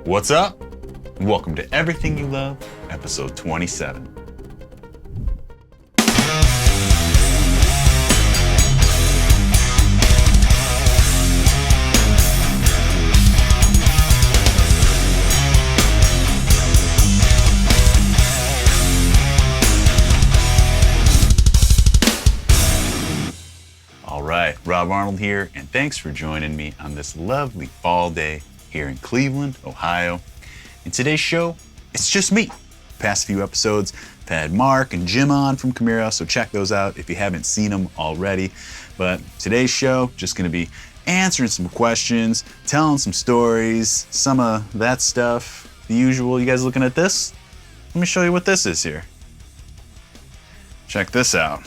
What's up? Welcome to Everything You Love, episode 27. All right, Rob Arnold here, and thanks for joining me on this lovely fall day here in Cleveland, Ohio. In today's show, it's just me. Past few episodes, I've had Mark and Jim on from Chimaira, so check those out if you haven't seen them already. But today's show, just gonna be answering some questions, telling some stories, some of that stuff, the usual. You guys looking at this? Let me show you what this is here. Check this out.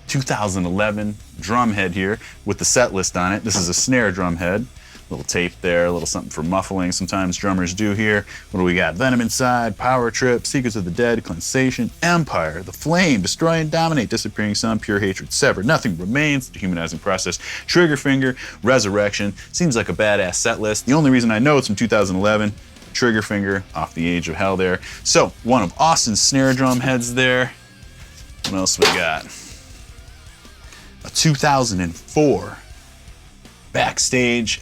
2011 drum head here with the set list on it. This is a snare drum head. Little tape there, a little something for muffling. Sometimes drummers do here. What do we got? Venom Inside, Power Trip, Secrets of the Dead, Cleansation, Empire, The Flame, Destroy and Dominate, Disappearing Sun, Pure Hatred, Sever, Nothing Remains, Dehumanizing Process, Trigger Finger, Resurrection. Seems like a badass set list. The only reason I know it's from 2011, Trigger Finger, Off the Age of Hell there. So, one of Austin's snare drum heads there. What else we got? A 2004 backstage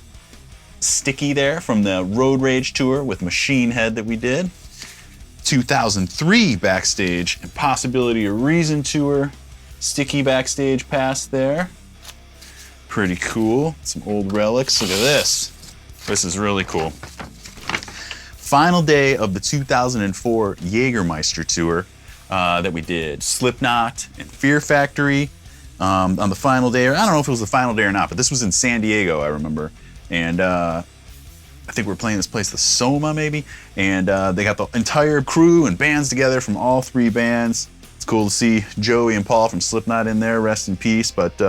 sticky there from the Road Rage tour with Machine Head that we did. 2003 backstage Impossibility of Reason tour sticky backstage pass there. Pretty cool. Some old relics. Look at this. This is really cool. Final day of the 2004 Jägermeister tour that we did. Slipknot and Fear Factory. On the final day, or I don't know if it was the final day or not, but this was in San Diego, I remember. And I think we were playing this place, the Soma maybe, and they got the entire crew and bands together from all three bands. It's cool to see Joey and Paul from Slipknot in there, rest in peace, but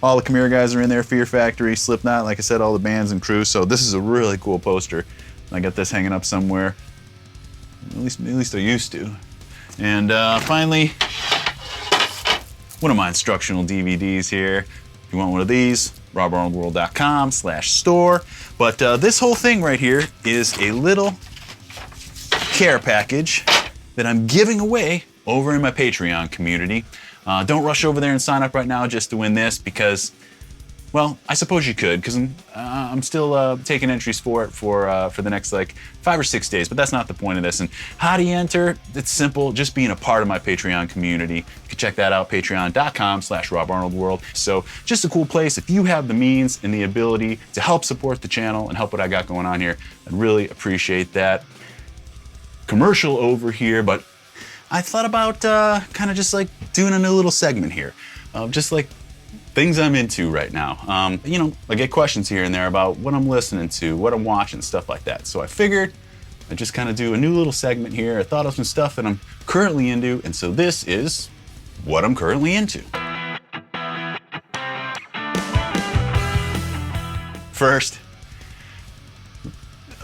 all the Chimaira guys are in there, Fear Factory, Slipknot, like I said, all the bands and crew, so this is a really cool poster. I got this hanging up somewhere, at least I used to. And finally, one of my instructional DVDs here. If you want one of these, robarnoldworld.com/store. But this whole thing right here is a little care package that I'm giving away over in my Patreon community. Don't rush over there and sign up right now just to win this because, well, I suppose you could because I'm still taking entries for it for the next like 5 or 6 days, but that's not the point of this. And how do you enter? It's simple, just being a part of my Patreon community. You can check that out, patreon.com/RobArnoldWorld. So just a cool place. If you have the means and the ability to help support the channel and help what I got going on here, I'd really appreciate that. Commercial over here, but I thought about kind of just like doing a new little segment here. Just like things I'm into right now. You know, I get questions here and there about what I'm listening to, what I'm watching, stuff like that. So I figured I'd just kind of do a new little segment here. I thought of some stuff that I'm currently into, and so this is what I'm currently into. First,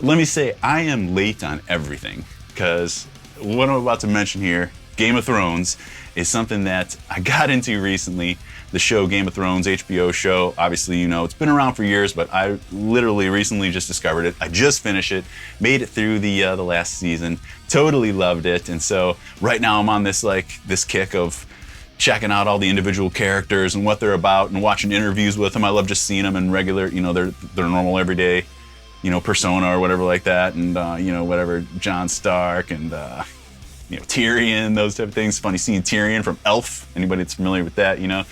let me say I am late on everything because what I'm about to mention here, Game of Thrones, is something that I got into recently. The show Game of Thrones, HBO show, obviously, you know, it's been around for years, but I literally recently just discovered it. I just finished it, made it through the last season, totally loved it. And so right now I'm on this kick of checking out all the individual characters and what they're about and watching interviews with them. I love just seeing them in regular, you know, their normal everyday, you know, persona or whatever like that. And, you know, whatever, Jon Stark and, you know, Tyrion, those type of things. Funny seeing Tyrion from Elf. Anybody that's familiar with that, you know,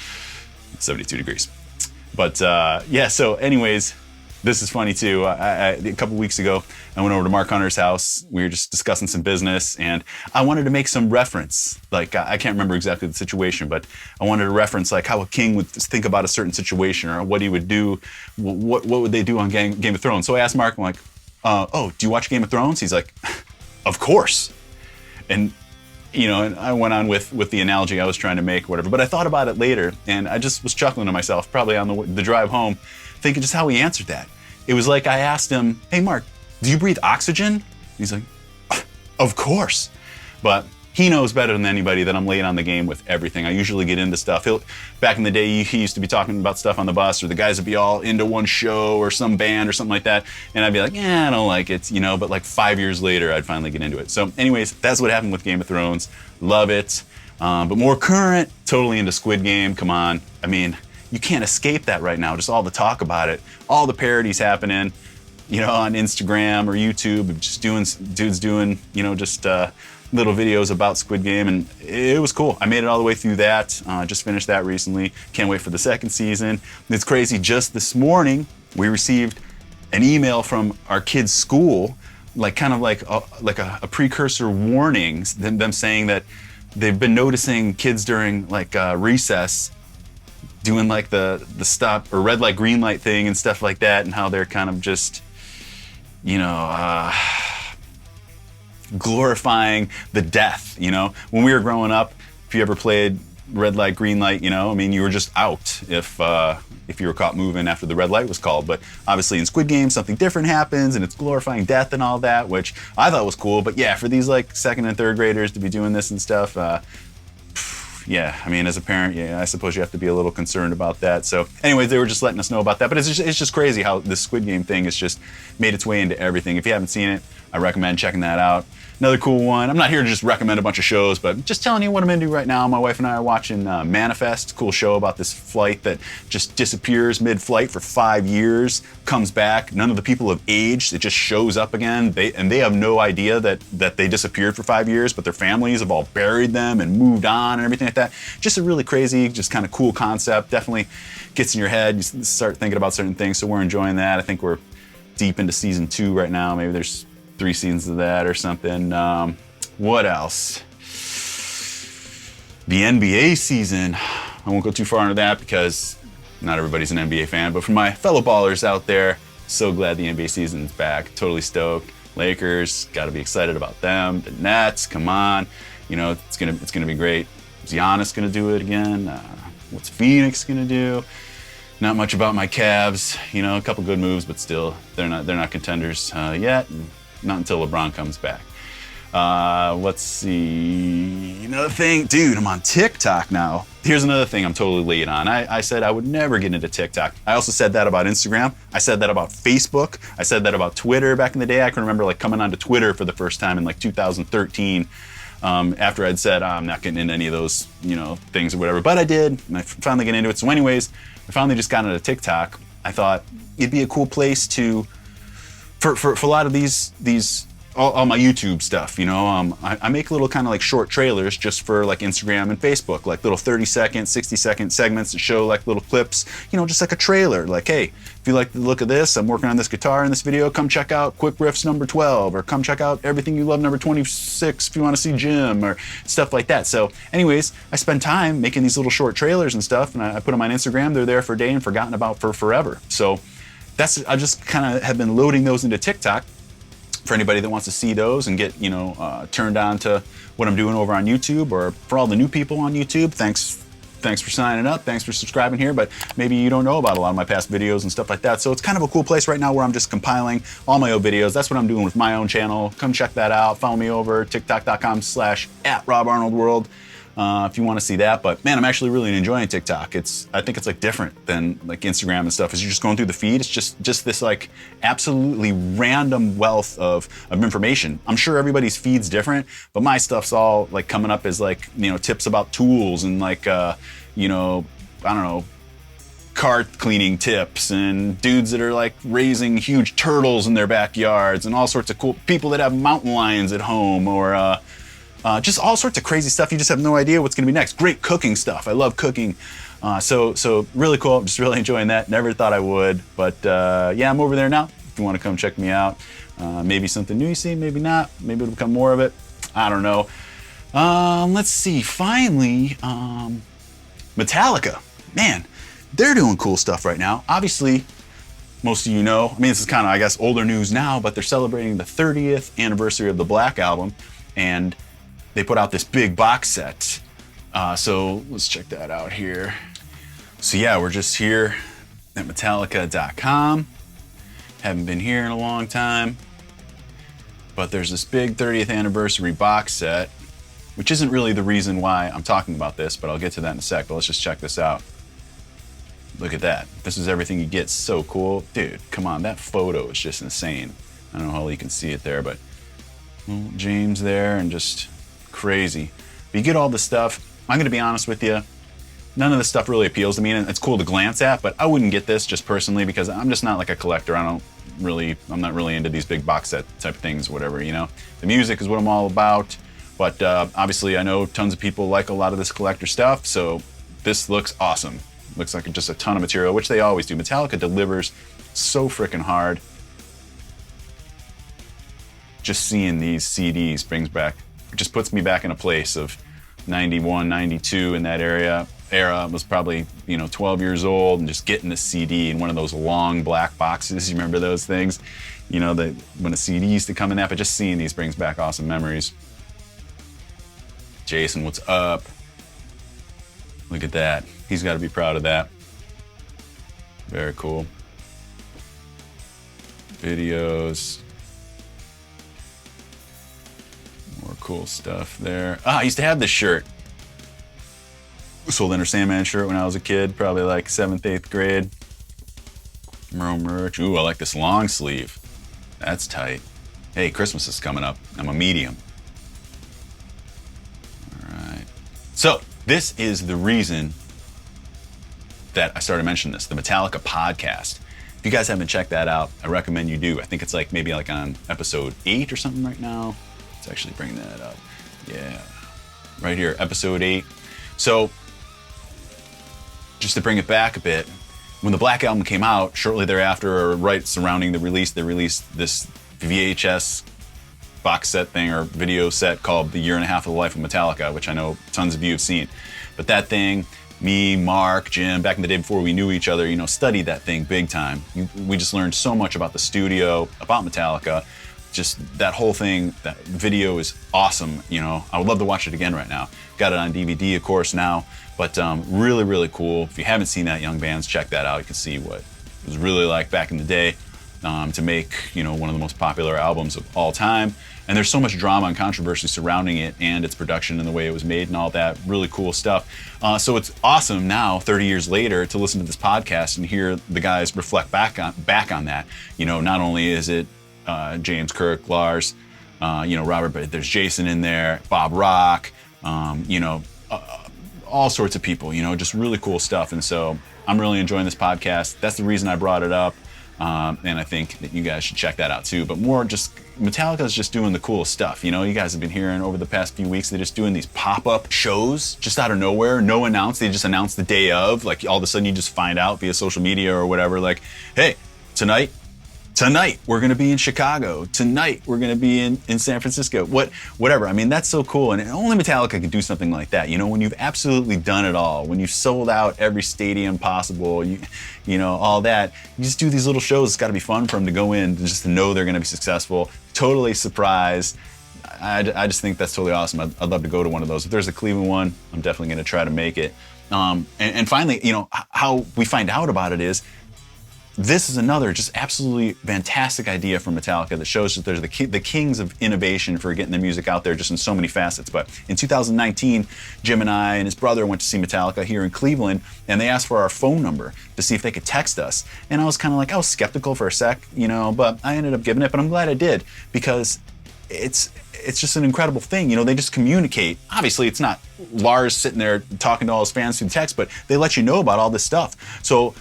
72 degrees. But yeah, so anyways, this is funny too. A couple weeks ago, I went over to Mark Hunter's house. We were just discussing some business and I wanted to make some reference. Like, I can't remember exactly the situation, but I wanted to reference like how a king would think about a certain situation or what he would do. What would they do on Game of Thrones? So I asked Mark, I'm like, oh, do you watch Game of Thrones? He's like, of course. And you know, and I went on with the analogy I was trying to make, whatever. But I thought about it later, and I just was chuckling to myself, probably on the drive home, thinking just how he answered that. It was like I asked him, hey, Mark, do you breathe oxygen? He's like, of course. But he knows better than anybody that I'm late on the game with everything. I usually get into stuff. Back in the day, he used to be talking about stuff on the bus, or the guys would be all into one show or some band or something like that, and I'd be like, yeah, I don't like it, you know, but like 5 years later, I'd finally get into it. So anyways, that's what happened with Game of Thrones. Love it. But more current, totally into Squid Game. Come on. I mean, you can't escape that right now. Just all the talk about it, all the parodies happening, you know, on Instagram or YouTube, just dudes doing, you know, just little videos about Squid Game, and it was cool. I made it all the way through that. Just finished that recently. Can't wait for the second season. It's crazy. Just this morning, we received an email from our kids' school, like kind of like a precursor warning, them saying that they've been noticing kids during like recess doing like the stop or red light, green light thing and stuff like that, and how they're kind of just, you know, glorifying the death. You know, when we were growing up, if you ever played red light, green light, you know, I mean, you were just out if you were caught moving after the red light was called. But obviously in Squid Game, something different happens, and it's glorifying death and all that, which I thought was cool. But yeah, for these like second and third graders to be doing this and stuff, yeah, I mean, as a parent, yeah, I suppose you have to be a little concerned about that. So anyways, they were just letting us know about that. But it's just crazy how this Squid Game thing has just made its way into everything. If you haven't seen it, I recommend checking that out. Another cool one. I'm not here to just recommend a bunch of shows, but just telling you what I'm into right now. My wife and I are watching Manifest, cool show about this flight that just disappears mid-flight for 5 years, comes back. None of the people have aged. It just shows up again. They have no idea that they disappeared for 5 years, but their families have all buried them and moved on and everything like that. Just a really crazy, just kind of cool concept. Definitely gets in your head. You start thinking about certain things, so we're enjoying that. I think we're deep into season 2 right now. Maybe there's 3 seasons of that or something. What else? The NBA season. I won't go too far into that because not everybody's an NBA fan, but for my fellow ballers out there, so glad the NBA season's back. Totally stoked. Lakers, got to be excited about them. The Nets, come on. You know, it's gonna be great. Is Giannis gonna do it again? What's Phoenix gonna do? Not much about my Cavs. You know, a couple good moves, but still, they're not contenders yet. Not until LeBron comes back. Let's see. Another thing, dude, I'm on TikTok now. Here's another thing I'm totally late on. I said I would never get into TikTok. I also said that about Instagram. I said that about Facebook. I said that about Twitter back in the day. I can remember like coming onto Twitter for the first time in like 2013. After I'd said, I'm not getting into any of those, you know, things or whatever. But I did, and I finally get into it. So anyways, I finally just got into TikTok. I thought it'd be a cool place to, for a lot of these all my YouTube stuff, you know, I make little kind of like short trailers just for like Instagram and Facebook, like little 30-second, 60-second segments that show like little clips, you know, just like a trailer. Like, hey, if you like the look of this, I'm working on this guitar in this video, come check out Quick Riffs number 12, or come check out Everything You Love number 26 if you want to see Jim, or stuff like that. So anyways, I spend time making these little short trailers and stuff, and I put them on Instagram. They're there for a day and forgotten about for forever. So I just kind of have been loading those into TikTok for anybody that wants to see those and get, you know, turned on to what I'm doing over on YouTube. Or for all the new people on YouTube, thanks for signing up, thanks for subscribing here, but maybe you don't know about a lot of my past videos and stuff like that. So it's kind of a cool place right now where I'm just compiling all my old videos. That's what I'm doing with my own channel. Come check that out. Follow me over tiktok.com/@RobArnoldWorld. If you want to see that. But man, I'm actually really enjoying TikTok. I think it's like different than like Instagram and stuff. As you're just going through the feed, it's just this like absolutely random wealth of information. I'm sure everybody's feed's different, but my stuff's all like coming up as like, you know, tips about tools and like, you know, I don't know, car cleaning tips, and dudes that are like raising huge turtles in their backyards, and all sorts of cool people that have mountain lions at home, or just all sorts of crazy stuff. You just have no idea what's going to be next. Great cooking stuff. I love cooking. So really cool. I'm just really enjoying that. Never thought I would, but yeah, I'm over there now. If you want to come check me out, maybe something new you see, maybe not. Maybe it'll become more of it. I don't know. Let's see. Finally, Metallica. Man, they're doing cool stuff right now. Obviously, most of you know, I mean, this is kind of, I guess, older news now, but they're celebrating the 30th anniversary of the Black Album, and they put out this big box set. So let's check that out here. So yeah, we're just here at Metallica.com. Haven't been here in a long time, but there's this big 30th anniversary box set. which isn't really the reason why I'm talking about this, but I'll get to that in a sec. But let's just check this out. Look at that. This is everything you get. So cool. Dude, come on. That photo is just insane. I don't know how well you can see it there, but James there and just crazy. But you get all this stuff. I'm going to be honest with you. None of this stuff really appeals to me, and it's cool to glance at, but I wouldn't get this just personally because I'm just not like a collector. I'm not really into these big box set type of things, whatever, you know. The music is what I'm all about, but obviously I know tons of people like a lot of this collector stuff, so this looks awesome. Looks like just a ton of material, which they always do. Metallica delivers so freaking hard. Just seeing these CDs just puts me back in a place of 91, 92 in that era. I was probably 12 years old and just getting a CD in one of those long black boxes. You remember those things? When a CD used to come in that, but just seeing these brings back awesome memories. Jason, what's up? Look at that. He's got to be proud of that. Very cool. Videos. More cool stuff there. I used to have this shirt. Sold Enter Sandman shirt when I was a kid, probably like 7th, 8th grade. Merch. Ooh, I like this long sleeve. That's tight. Hey, Christmas is coming up. I'm a medium. All right. So, this is the reason that I started mentioning this, the Metallica podcast. If you guys haven't checked that out, I recommend you do. I think it's maybe on episode 8 or something right now. Let's actually bring that up. Yeah. Right here, episode 8. So, just to bring it back a bit, when the Black Album came out, shortly thereafter, or right surrounding the release, they released this VHS box set thing or video set called The Year and a Half of the Life of Metallica, which I know tons of you have seen. But that thing, me, Mark, Jim, back in the day before we knew each other, studied that thing big time. We just learned so much about the studio, about Metallica. Just that whole thing, that video is awesome. I would love to watch it again right now. Got it on DVD, of course, now. But really, really cool. If you haven't seen that, young bands, check that out. You can see what it was really like back in the day to make, one of the most popular albums of all time. And there's so much drama and controversy surrounding it and its production and the way it was made and all that really cool stuff. So it's awesome now, 30 years later, to listen to this podcast and hear the guys reflect back on that. Not only is it James, Kirk, Lars, Robert, but there's Jason in there, Bob Rock, all sorts of people, just really cool stuff. And so I'm really enjoying this podcast. That's the reason I brought it up. And I think that you guys should check that out too. But more just, Metallica is just doing the coolest stuff. You guys have been hearing over the past few weeks, they're just doing these pop-up shows just out of nowhere, no announce. They just announce the day of, all of a sudden you just find out via social media or whatever, hey, tonight we're going to be in Chicago. Tonight we're going to be in San Francisco. Whatever. I mean, that's so cool. And only Metallica can do something like that. When you've absolutely done it all, when you've sold out every stadium possible, all that, you just do these little shows. It's got to be fun for them to go in, just to know they're going to be successful. Totally surprised. I just think that's totally awesome. I'd love to go to one of those. If there's a Cleveland one, I'm definitely going to try to make it. And finally, how we find out about it is, this is another just absolutely fantastic idea from Metallica that shows that they're the kings of innovation for getting their music out there just in so many facets. But in 2019, Jim and I and his brother went to see Metallica here in Cleveland, and they asked for our phone number to see if they could text us. And I was kind of I was skeptical for a sec, but I ended up giving it, but I'm glad I did because it's just an incredible thing. They just communicate. Obviously, it's not Lars sitting there talking to all his fans through text, but they let you know about all this stuff. So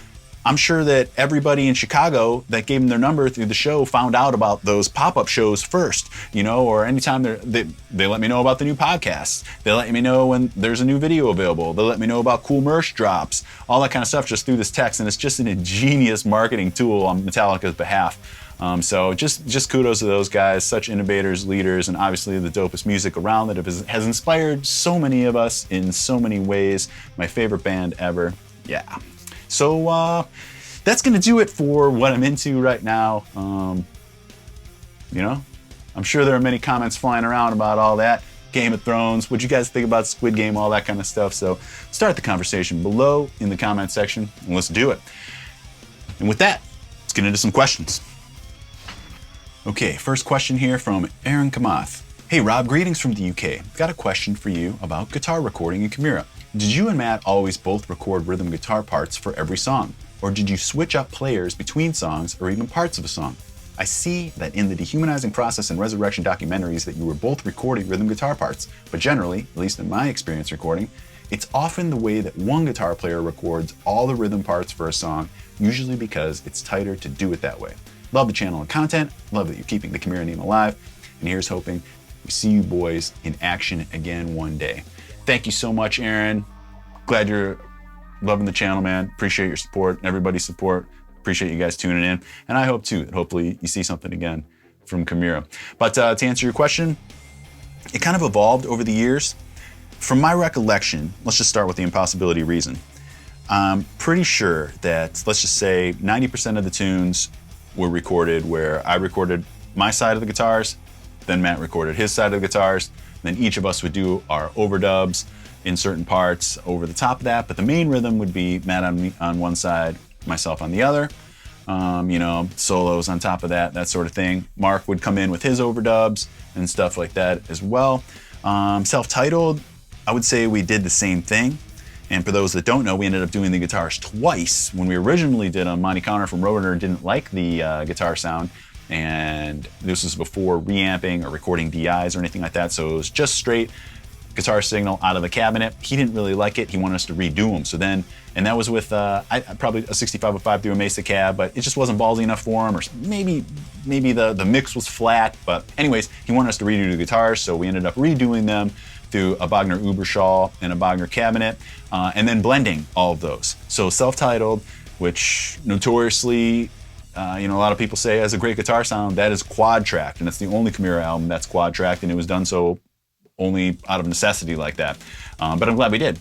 I'm sure that everybody in Chicago that gave them their number through the show found out about those pop-up shows first, or anytime they let me know about the new podcasts. They let me know when there's a new video available. They let me know about cool merch drops, all that kind of stuff just through this text. And it's just an ingenious marketing tool on Metallica's behalf. So just kudos to those guys, such innovators, leaders, and obviously the dopest music around that has inspired so many of us in so many ways. My favorite band ever. Yeah. So that's going to do it for what I'm into right now. I'm sure there are many comments flying around about all that. Game of Thrones, what you guys think about Squid Game, all that kind of stuff. So start the conversation below in the comment section, and let's do it. And with that, let's get into some questions. Okay, first question here from Aaron Kamath. Hey Rob, greetings from the UK. Got a question for you about guitar recording in Chimaira. Did you and Matt always both record rhythm guitar parts for every song? Or did you switch up players between songs or even parts of a song? I see that in the Dehumanizing Process and Resurrection documentaries that you were both recording rhythm guitar parts, but generally, at least in my experience recording, it's often the way that one guitar player records all the rhythm parts for a song, usually because it's tighter to do it that way. Love the channel and content, love that you're keeping the Chimaira name alive, and here's hoping we see you boys in action again one day. Thank you so much, Aaron. Glad you're loving the channel, man. Appreciate your support, everybody's support. Appreciate you guys tuning in. And I hope too, that hopefully you see something again from Chimaira. But to answer your question, it kind of evolved over the years. From my recollection, let's just start with the impossibility reason. I'm pretty sure that, let's just say 90% of the tunes were recorded where I recorded my side of the guitars, then Matt recorded his side of the guitars, then each of us would do our overdubs in certain parts over the top of that, but the main rhythm would be Matt on one side, myself on the other, solos on top of that, that sort of thing. Mark would come in with his overdubs and stuff like that as well. Self-titled, I would say we did the same thing. And for those that don't know, we ended up doing the guitars twice. When we originally did them, Monty Connor from Roadrunner didn't like the guitar sound, and this was before reamping or recording DIs or anything like that, so it was just straight guitar signal out of the cabinet. He didn't really like it. He wanted us to redo them. So then, and that was with probably a 6505 through a Mesa cab, but it just wasn't ballsy enough for him, or maybe the mix was flat. But anyways, he wanted us to redo the guitars, so we ended up redoing them through a Bogner Uberschall and a Bogner cabinet, and then blending all of those. So self-titled, which notoriously, a lot of people say has a great guitar sound, that is quad tracked, and it's the only Chimaira album that's quad tracked, and it was done so only out of necessity like that. But I'm glad we did,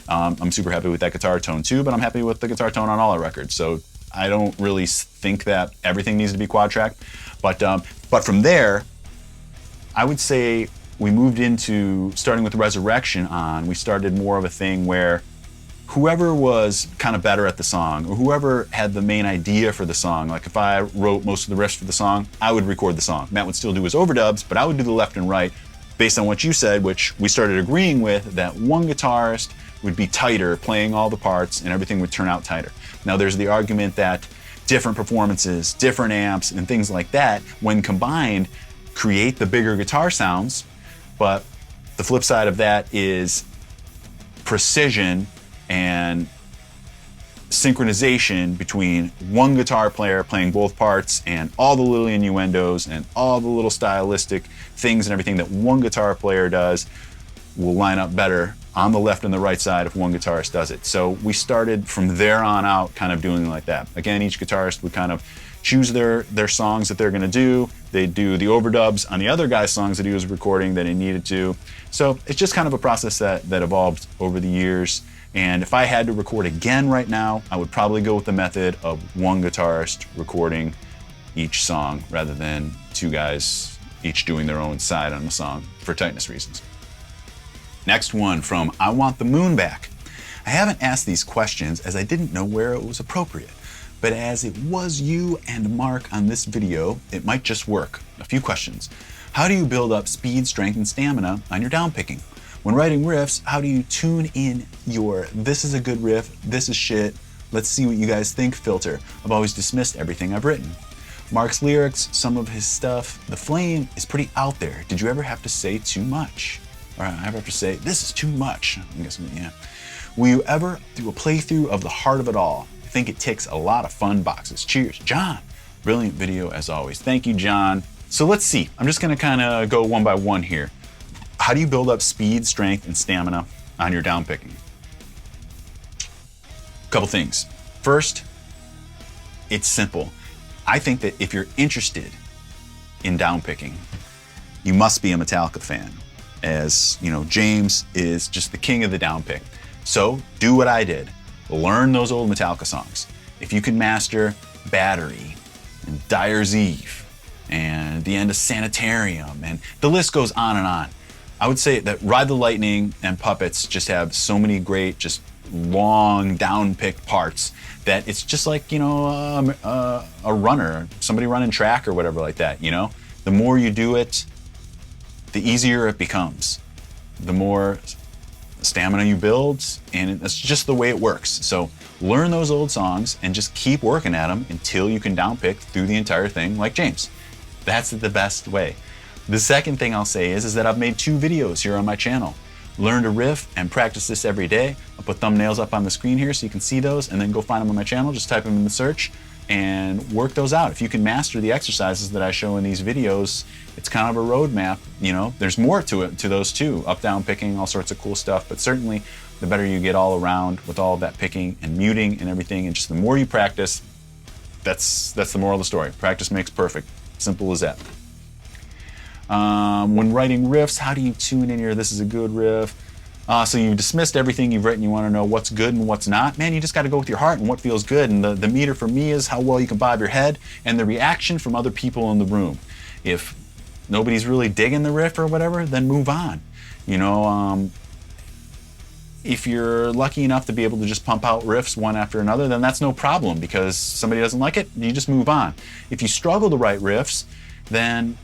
I'm super happy with that guitar tone too, but I'm happy with the guitar tone on all our records. So I don't really think that everything needs to be quad tracked. But from there, I would say we moved into, starting with Resurrection on, we started more of a thing where whoever was kind of better at the song, or whoever had the main idea for the song, like if I wrote most of the riffs for the song, I would record the song. Matt would still do his overdubs, but I would do the left and right, based on what you said, which we started agreeing with, that one guitarist would be tighter playing all the parts and everything would turn out tighter. Now there's the argument that different performances, different amps, and things like that, when combined, create the bigger guitar sounds, but the flip side of that is precision and synchronization between one guitar player playing both parts and all the little innuendos and all the little stylistic things and everything that one guitar player does will line up better on the left and the right side if one guitarist does it. So we started from there on out kind of doing like that. Again, each guitarist would kind of choose their songs that they're gonna do. They'd do the overdubs on the other guy's songs that he was recording that he needed to. So it's just kind of a process that evolved over the years. And if I had to record again right now, I would probably go with the method of one guitarist recording each song rather than two guys each doing their own side on the song for tightness reasons. Next one from I Want the Moon Back. I haven't asked these questions as I didn't know where it was appropriate, but as it was you and Mark on this video, it might just work. A few questions. How do you build up speed, strength, and stamina on your downpicking? When writing riffs, how do you tune in your "this is a good riff, this is shit, let's see what you guys think" filter? I've always dismissed everything I've written. Mark's lyrics, some of his stuff, the flame is pretty out there. Did you ever have to say too much? Or I ever have to say, this is too much? I'm guessing, yeah. Will you ever do a playthrough of the heart of it all? I think it ticks a lot of fun boxes. Cheers, John. Brilliant video as always. Thank you, John. So let's see. I'm just gonna kind of go one by one here. How do you build up speed, strength, and stamina on your downpicking? Couple things. First, it's simple. I think that if you're interested in downpicking, you must be a Metallica fan. As you know, James is just the king of the downpick. So do what I did. Learn those old Metallica songs. If you can master Battery and Dyer's Eve and the end of Sanitarium, and the list goes on and on. I would say that Ride the Lightning and Puppets just have so many great, just long down-picked parts that it's just like, a runner, somebody running track or whatever like that, The more you do it, the easier it becomes, the more stamina you build, and that's just the way it works. So learn those old songs and just keep working at them until you can downpick through the entire thing like James. That's the best way. The second thing I'll say is that I've made 2 videos here on my channel. Learn to riff and practice this every day. I'll put thumbnails up on the screen here so you can see those, and then go find them on my channel. Just type them in the search and work those out. If you can master the exercises that I show in these videos, it's kind of a roadmap. You know, there's more to it, to those too. Up, down picking, all sorts of cool stuff. But certainly, the better you get all around with all of that picking and muting and everything, and just the more you practice, that's the moral of the story. Practice makes perfect. Simple as that. When writing riffs, how do you tune in here? This is a good riff. So you dismissed everything you've written. You want to know what's good and what's not. Man, you just got to go with your heart and what feels good. And the meter for me is how well you can bob your head and the reaction from other people in the room. If nobody's really digging the riff or whatever, then move on. You know, if you're lucky enough to be able to just pump out riffs one after another, then that's no problem, because somebody doesn't like it, you just move on. If you struggle to write riffs, then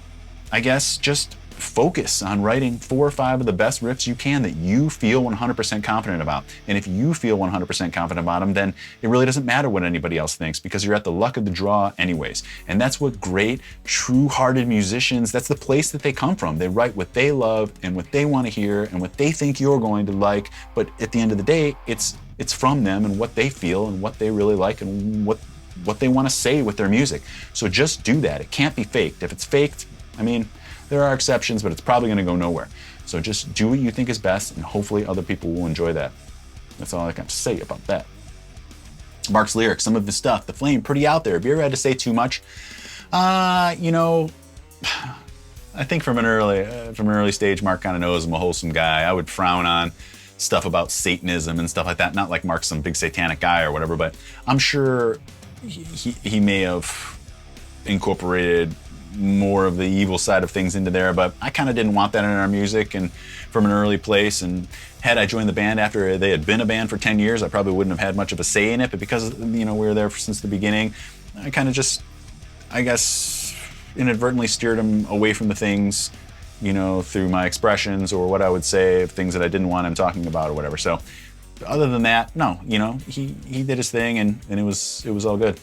I guess just focus on writing 4 or 5 of the best riffs you can that you feel 100% confident about. And if you feel 100% confident about them, then it really doesn't matter what anybody else thinks, because you're at the luck of the draw anyways. And that's what great, true-hearted musicians, that's the place that they come from. They write what they love and what they want to hear and what they think you're going to like. But at the end of the day, it's from them and what they feel and what they really like and what they want to say with their music. So just do that. It can't be faked. If it's faked, I mean, there are exceptions, but it's probably going to go nowhere. So just do what you think is best, and hopefully other people will enjoy that. That's all I got to say about that. Mark's lyrics, some of his stuff, The Flame, pretty out there. Have you ever had to say too much? You know, I think from an early stage, Mark kind of knows I'm a wholesome guy. I would frown on stuff about Satanism and stuff like that. Not like Mark's some big satanic guy or whatever, but I'm sure he may have incorporated more of the evil side of things into there, but I kind of didn't want that in our music, and from an early place. And had I joined the band after they had been a band for 10 years, I probably wouldn't have had much of a say in it, but because, you know, we were there since the beginning, I kind of just, I guess, inadvertently steered him away from the things, you know, through my expressions or what I would say, things that I didn't want him talking about or whatever. So other than that, no, you know, he did his thing, and it was all good.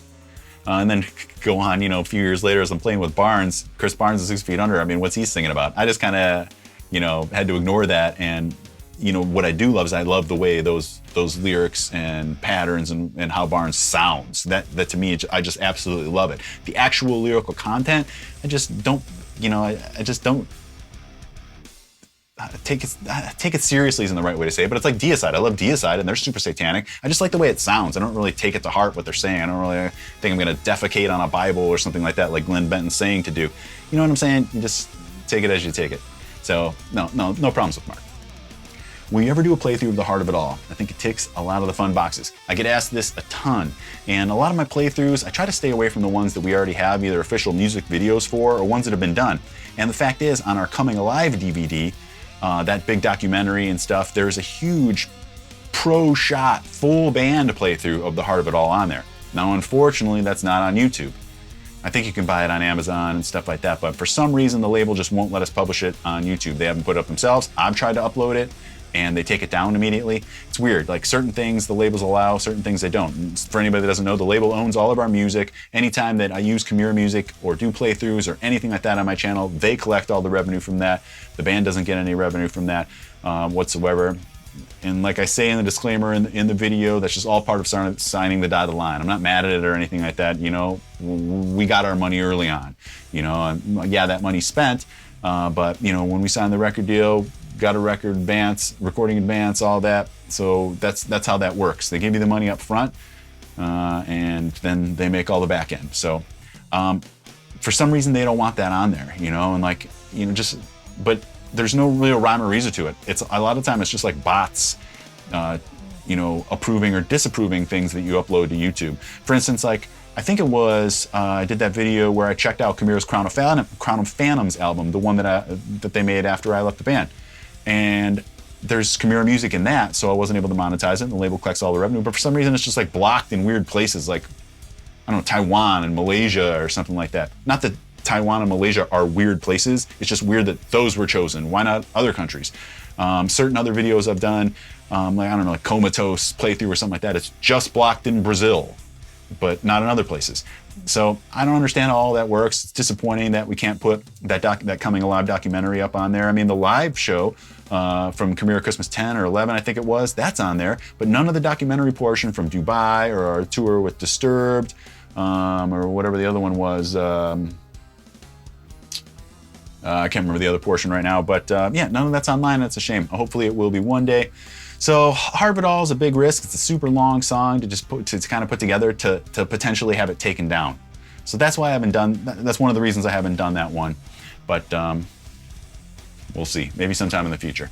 And then go on, you know, a few years later as I'm playing with Barnes, Chris Barnes is 6 feet under. I mean, what's he singing about? I just kind of, you know, had to ignore that. And, you know, what I do love is I love the way those lyrics and patterns and how Barnes sounds. That to me, I just absolutely love it. The actual lyrical content, I just don't, you know, I just don't take it seriously isn't the right way to say it, but it's like Deicide. I love Deicide, and they're super satanic. I just like the way it sounds. I don't really take it to heart what they're saying. I don't really think I'm going to defecate on a Bible or something like that, like Glenn Benton's saying to do. You know what I'm saying? You just take it as you take it. So no problems with Mark. Will you ever do a playthrough of The Heart of It All? I think it ticks a lot of the fun boxes. I get asked this a ton, and a lot of my playthroughs, I try to stay away from the ones that we already have either official music videos for or ones that have been done. And the fact is, on our Coming Alive DVD, that big documentary and stuff, there's a huge pro shot full band playthrough of The Heart of It All on there. Now, unfortunately, that's not on YouTube. I think you can buy it on Amazon and stuff like that, but for some reason the label just won't let us publish it on YouTube. They haven't put it up themselves. I've tried to upload it and they take it down immediately. It's weird, like certain things the labels allow, certain things they don't. For anybody that doesn't know, the label owns all of our music. Anytime that I use Chimaira music or do playthroughs or anything like that on my channel, they collect all the revenue from that. The band doesn't get any revenue from that whatsoever. And like I say in the disclaimer in the video, that's just all part of signing the dotted line. I'm not mad at it or anything like that. You know, we got our money early on. You know, and yeah, that money's spent, but you know, when we signed the record deal, got a record advance, recording advance, all that. So that's how that works. They give you the money up front, and then they make all the back end. So for some reason they don't want that on there, you know, and like, you know, just, but there's no real rhyme or reason to it. It's a lot of time it's just like bots, you know, approving or disapproving things that you upload to YouTube. For instance, like I think it was I did that video where I checked out Chimaira's Crown of Phantoms album, the one that they made after I left the band. And there's Chimaira music in that, so I wasn't able to monetize it, and the label collects all the revenue. But for some reason, it's just like blocked in weird places, like, I don't know, Taiwan and Malaysia or something like that. Not that Taiwan and Malaysia are weird places. It's just weird that those were chosen. Why not other countries? Certain other videos I've done, like, I don't know, like Comatose playthrough or something like that, it's just blocked in Brazil, but not in other places. So I don't understand how all that works. It's disappointing that we can't put that Coming Alive documentary up on there. I mean, the live show from Chimaira Christmas 10 or 11, I think it was, that's on there, but none of the documentary portion from Dubai or our tour with Disturbed, or whatever the other one was. I can't remember the other portion right now, but yeah, none of that's online. That's a shame. Hopefully it will be one day. So Heart of It All is a big risk. It's a super long song to kind of put together to potentially have it taken down. So that's why I haven't done, that's one of the reasons I haven't done that one. But we'll see, maybe sometime in the future.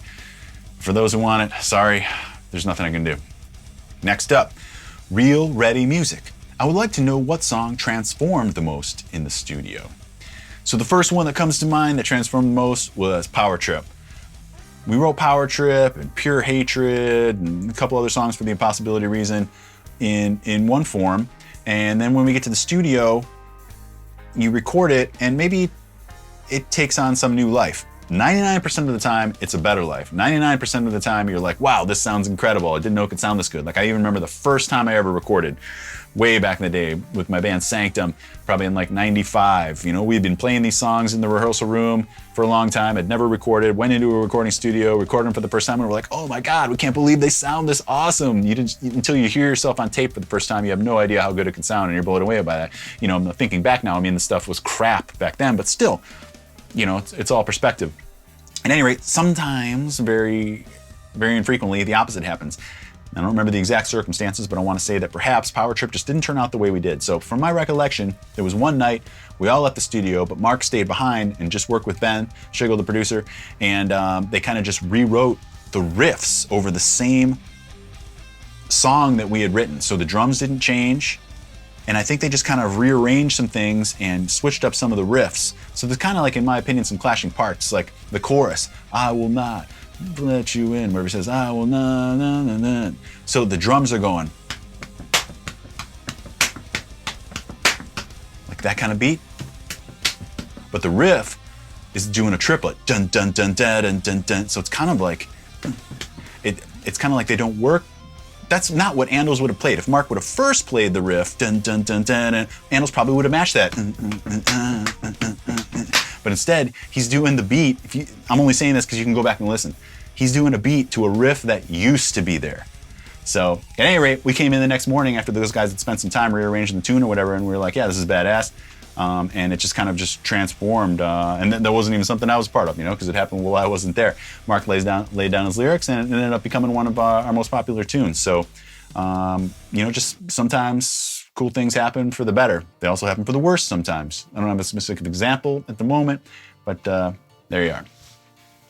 For those who want it, sorry, there's nothing I can do. Next up, Real Ready Music. I would like to know what song transformed the most in the studio. So the first one that comes to mind that transformed the most was Power Trip. We wrote Power Trip and Pure Hatred and a couple other songs for The Impossibility Reason in one form. And then when we get to the studio, you record it and maybe it takes on some new life. 99% of the time, it's a better life. 99% of the time, you're like, wow, this sounds incredible. I didn't know it could sound this good. Like, I even remember the first time I ever recorded, way back in the day with my band Sanctum, probably in like 95. You know, we'd been playing these songs in the rehearsal room for a long time. I'd never recorded, went into a recording studio, recorded them for the first time, and we're like, oh my God, we can't believe they sound this awesome. Until you hear yourself on tape for the first time, you have no idea how good it can sound, and you're blown away by that. You know, I'm thinking back now, I mean, the stuff was crap back then, but still, you know, it's all perspective. At any rate, sometimes, very, very infrequently, the opposite happens. I don't remember the exact circumstances, but I want to say that perhaps Power Trip just didn't turn out the way we did. So from my recollection, there was one night we all left the studio, but Mark stayed behind and just worked with Ben Schigel, the producer, and they kind of just rewrote the riffs over the same song that we had written. So the drums didn't change, and I think they just kind of rearranged some things and switched up some of the riffs. So there's kind of like, in my opinion, some clashing parts, like the chorus, I will not let you in, where he says, I will not, na, na, na. So the drums are going like that kind of beat, but the riff is doing a triplet, dun dun dun dun dun dun dun. So it's kind of like it's kind of like they don't work. That's not what Arnold would have played. If Mark would have first played the riff, dun dun dun dun, dun, Arnold probably would have matched that. But instead, he's doing the beat. I'm only saying this because you can go back and listen. He's doing a beat to a riff that used to be there. So at any rate, we came in the next morning after those guys had spent some time rearranging the tune or whatever, and we were like, yeah, this is badass. And it just kind of just transformed. And that wasn't even something I was part of, you know, because it happened while I wasn't there. Mark laid down his lyrics, and it ended up becoming one of our most popular tunes. So, you know, just sometimes cool things happen for the better. They also happen for the worse sometimes. I don't have a specific example at the moment, but there you are.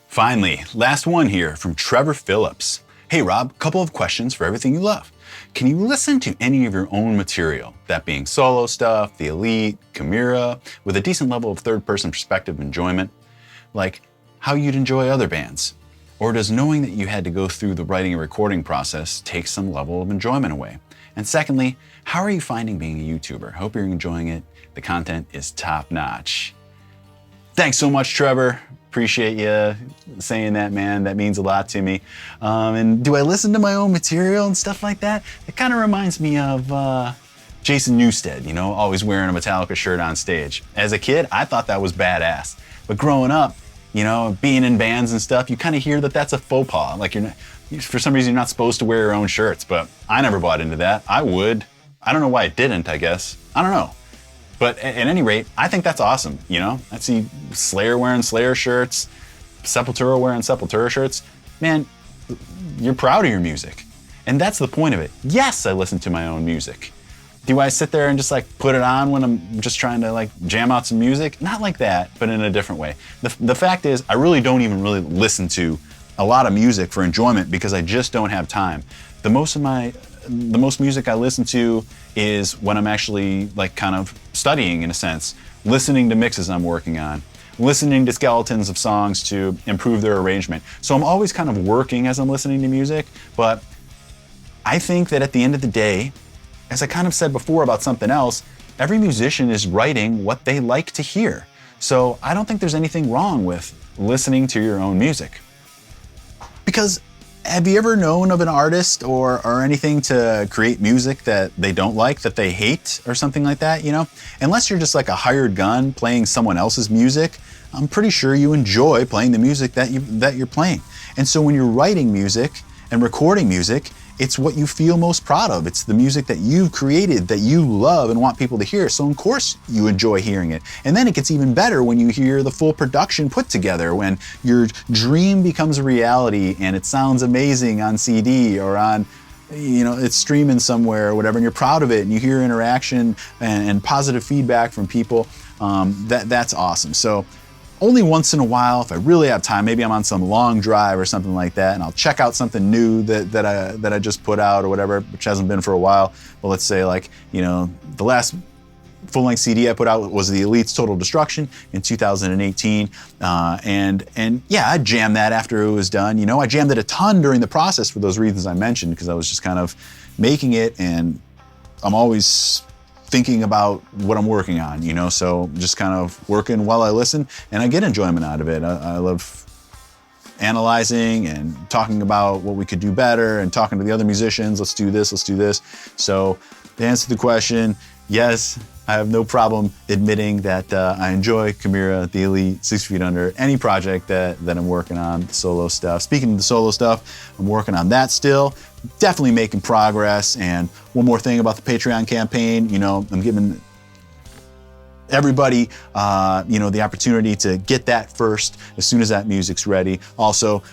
Finally, last one here from Trevor Phillips. Hey Rob, couple of questions for everything you love. Can you listen to any of your own material, that being solo stuff, The Elite, Chimaira, with a decent level of third-person perspective enjoyment? Like how you'd enjoy other bands? Or does knowing that you had to go through the writing and recording process take some level of enjoyment away? And secondly, how are you finding being a YouTuber? Hope you're enjoying it. The content is top-notch. Thanks so much, Trevor. Appreciate you saying that, man. That means a lot to me. And do I listen to my own material and stuff like that? It kind of reminds me of Jason Newsted, you know, always wearing a Metallica shirt on stage. As a kid, I thought that was badass. But growing up, you know, being in bands and stuff, you kind of hear that that's a faux pas. Like for some reason, you're not supposed to wear your own shirts, but I never bought into that. I would. I don't know why I didn't, I guess. I don't know. But at any rate, I think that's awesome, you know? I see Slayer wearing Slayer shirts, Sepultura wearing Sepultura shirts. Man, you're proud of your music. And that's the point of it. Yes, I listen to my own music. Do I sit there and just like put it on when I'm just trying to like jam out some music? Not like that, but in a different way. The fact is, I really don't even really listen to a lot of music for enjoyment because I just don't have time. The most music I listen to is when I'm actually like kind of studying, in a sense, listening to mixes I'm working on, listening to skeletons of songs to improve their arrangement. So I'm always kind of working as I'm listening to music, but I think that at the end of the day, as I kind of said before about something else, every musician is writing what they like to hear. So I don't think there's anything wrong with listening to your own music. Because have you ever known of an artist or anything to create music that they don't like, that they hate or something like that, you know? Unless you're just like a hired gun playing someone else's music, I'm pretty sure you enjoy playing the music that you're playing. And so when you're writing music and recording music, it's what you feel most proud of. It's the music that you've created, that you love and want people to hear. So of course you enjoy hearing it. And then it gets even better when you hear the full production put together, when your dream becomes a reality and it sounds amazing on CD or on, you know, it's streaming somewhere or whatever, and you're proud of it and you hear interaction and positive feedback from people. That's awesome. So only once in a while, if I really have time, maybe I'm on some long drive or something like that, and I'll check out something new that I just put out or whatever, which hasn't been for a while. Well, let's say like, you know, the last full-length CD I put out was The Elite's Total Destruction in 2018. And yeah, I jammed that after it was done. You know, I jammed it a ton during the process for those reasons I mentioned, because I was just kind of making it, and I'm always thinking about what I'm working on, you know, so just kind of working while I listen, and I get enjoyment out of it. I love analyzing and talking about what we could do better and talking to the other musicians. Let's do this, let's do this. So to answer the question, yes, I have no problem admitting that I enjoy Chimaira, The Elite, 6 Feet Under, any project that I'm working on, solo stuff. Speaking of the solo stuff, I'm working on that still. Definitely making progress. And one more thing about the Patreon campaign, you know, I'm giving everybody, you know, the opportunity to get that first as soon as that music's ready. Also,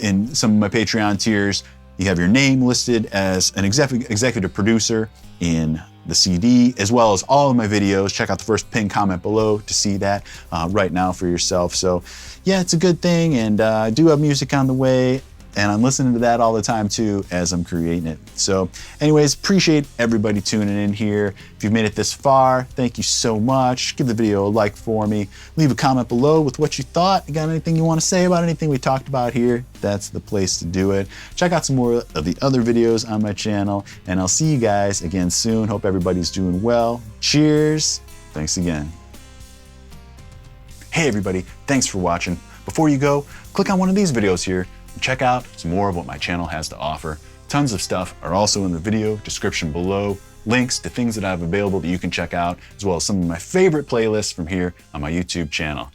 in some of my Patreon tiers, you have your name listed as an executive producer in the CD, as well as all of my videos. Check out the first pinned comment below to see that right now for yourself. So yeah, it's a good thing, and I do have music on the way, and I'm listening to that all the time too as I'm creating it. So anyways, appreciate everybody tuning in here. If you've made it this far, thank you so much. Give the video a like for me. Leave a comment below with what you thought. You got anything you want to say about anything we talked about here? That's the place to do it. Check out some more of the other videos on my channel, and I'll see you guys again soon. Hope everybody's doing well. Cheers. Thanks again. Hey everybody, thanks for watching. Before you go, click on one of these videos here. Check out some more of what my channel has to offer. Tons of stuff are also in the video description below. Links to things that I have available that you can check out, as well as some of my favorite playlists from here on my YouTube channel.